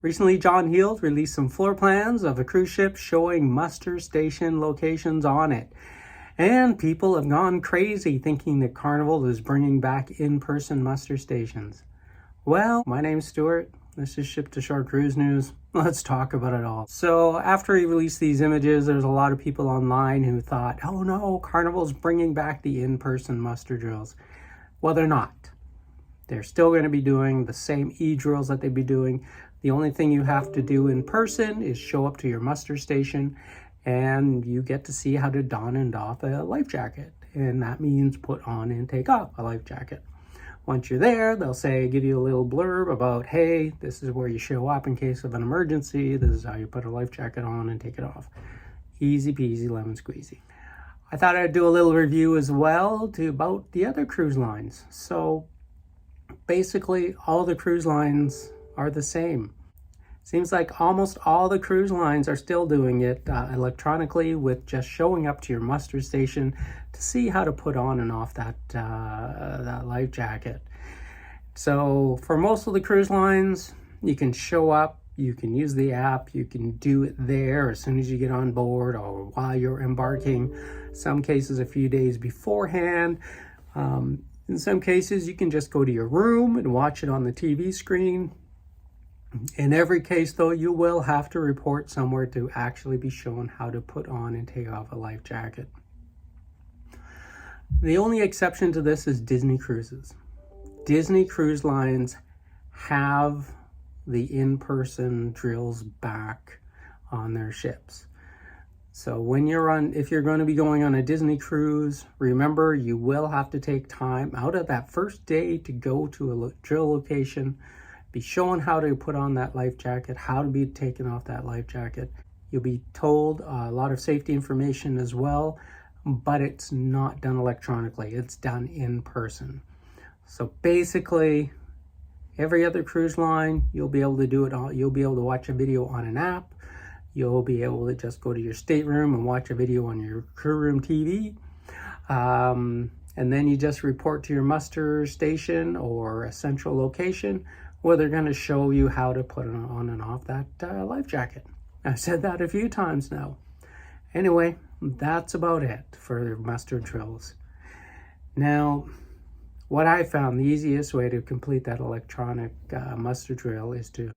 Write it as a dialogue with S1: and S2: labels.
S1: Recently, John Heald released some floor plans of a cruise ship showing muster station locations on it. And people have gone crazy thinking that Carnival is bringing back in-person muster stations. Well, my name's Stuart. This is Ship to Shore Cruise News. Let's talk about it all. So after he released these images, there's a lot of people online who thought, oh no, Carnival's bringing back the in-person muster drills. Well, they're not. They're still going to be doing the same e-drills that they'd be doing. The only thing you have to do in person is show up to your muster station and you get to see how to don and doff a life jacket. And that means put on and take off a life jacket. Once you're there, they'll give you a little blurb about, hey, this is where you show up in case of an emergency. This is how you put a life jacket on and take it off. Easy peasy lemon squeezy. I thought I'd do a little review as well about the other cruise lines. So basically all the cruise lines are the same. Seems like almost all the cruise lines are still doing it electronically with just showing up to your muster station to see how to put on and off that life jacket. So for most of the cruise lines, you can show up, you can use the app, you can do it there as soon as you get on board or while you're embarking. Some cases a few days beforehand. In some cases, you can just go to your room and watch it on the TV screen. In every case, though, you will have to report somewhere to actually be shown how to put on and take off a life jacket. The only exception to this is Disney Cruises. Disney Cruise Lines have the in-person drills back on their ships. So if you're going to be going on a Disney cruise, remember you will have to take time out of that first day to go to a drill location, be shown how to put on that life jacket, how to be taking off that life jacket. You'll be told a lot of safety information as well, but it's not done electronically. It's done in person. So basically, every other cruise line, you'll be able to do it all. You'll be able to watch a video on an app. You'll be able to just go to your stateroom and watch a video on your crew room TV. And then you just report to your muster station or a central location where they're going to show you how to put on and off that life jacket. I've said that a few times now. Anyway, that's about it for muster drills. Now, what I found the easiest way to complete that electronic muster drill is to